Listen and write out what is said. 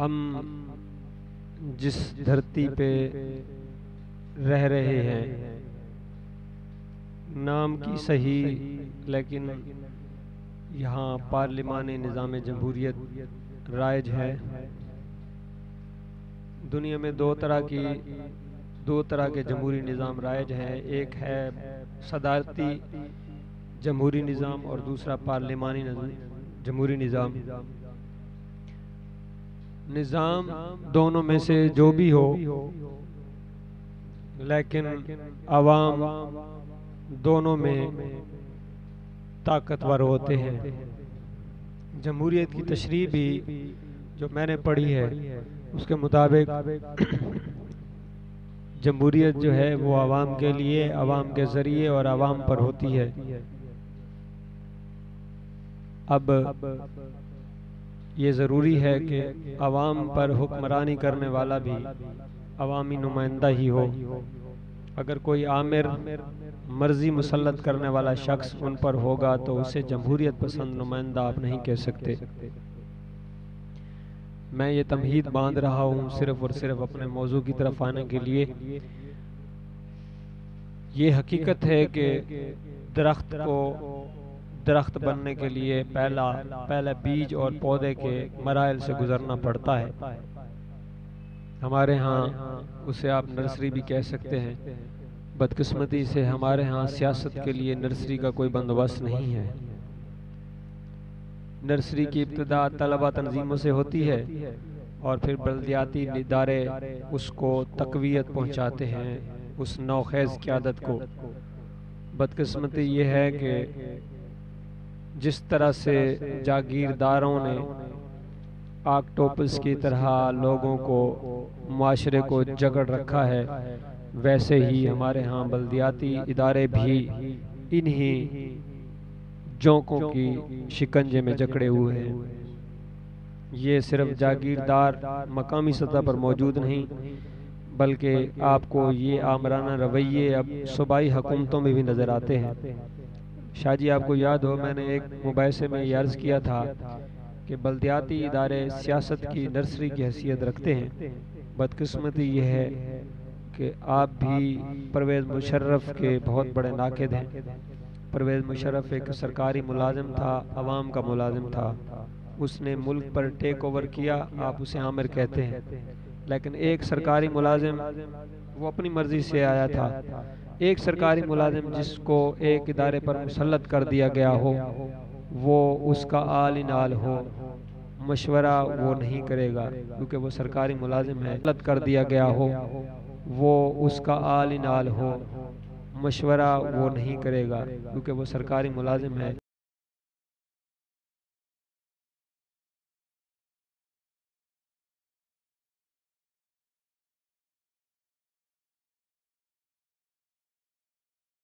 ہم جس دھرتی پہ رہ رہے ہیں نام کی صحیح، لیکن یہاں پارلیمانی نظام جمہوریت رائج ہے۔ دنیا میں دو طرح کے جمہوری نظام رائج ہیں، ایک ہے صدارتی جمہوری نظام اور دوسرا پارلیمانی جمہوری نظام۔ نظام دونوں میں سے جو بھی ہو، لیکن عوام دونوں میں طاقتور ہوتے ہیں۔ جمہوریت کی تشریح بھی جو میں نے پڑھی ہے اس کے مطابق جمہوریت جو ہے وہ عوام کے لیے، عوام کے ذریعے اور عوام پر ہوتی ہے۔ اب یہ ضروری ہے کہ عوام پر حکمرانی کرنے والا بھی عوامی نمائندہ ہی ہو۔ اگر کوئی آمر مرضی مسلط کرنے والا شخص ان پر ہوگا تو اسے جمہوریت پسند نمائندہ آپ نہیں کہہ سکتے۔ میں یہ تمہید باندھ رہا ہوں صرف اور صرف اپنے موضوع کی طرف آنے کے لیے۔ یہ حقیقت ہے کہ درخت بننے کے لیے پہلا بیج اور پودے کے مراحل سے گزرنا پڑتا ہے۔ ہمارے ہاں اسے آپ نرسری بھی کہہ سکتے ہیں۔ بدقسمتی سے ہمارے ہاں سیاست کے لیے نرسری کا کوئی بندوبست نہیں ہے۔ نرسری کی ابتدا طلبہ تنظیموں سے ہوتی ہے اور پھر بلدیاتی ادارے اس کو تقویت پہنچاتے ہیں، اس نوخیز قیادت کو۔ بدقسمتی یہ ہے کہ جس طرح سے جاگیرداروں نے آکٹوپس کی طرح لوگوں کو، معاشرے کو جکڑ رکھا ہے، ویسے ہی ہمارے ہاں بلدیاتی ادارے بھی انہی جوکوں کی شکنجے میں جکڑے ہوئے ہیں۔ یہ صرف جاگیردار مقامی سطح پر موجود نہیں، بلکہ آپ کو یہ آمرانہ رویے اب صوبائی حکومتوں میں بھی نظر آتے ہیں۔ شاہ جی آپ کو یاد ہو میں نے ایک مباحثے میں یہ عرض کیا تھا کہ بلدیاتی ادارے سیاست کی نرسری کی حیثیت رکھتے ہیں۔ بدقسمتی یہ ہے کہ آپ بھی پرویز مشرف کے بہت بڑے ناقد ہیں۔ پرویز مشرف ایک سرکاری ملازم تھا، عوام کا ملازم تھا۔ اس نے ملک پر ٹیک اوور کیا، آپ اسے آمر کہتے ہیں، لیکن ایک سرکاری ملازم وہ اپنی مرضی سے آیا تھا۔ ایک سرکاری ملازم جس کو ایک ادارے پر مسلط کر دیا گیا ہو، وہ اس کا آل ان آل ہو، مشورہ وہ نہیں کرے گا کیونکہ وہ سرکاری ملازم ہے۔ مسلط کر دیا گیا ہو، وہ اس کا آل ان آل ہو، مشورہ وہ نہیں کرے گا کیونکہ وہ سرکاری ملازم ہے۔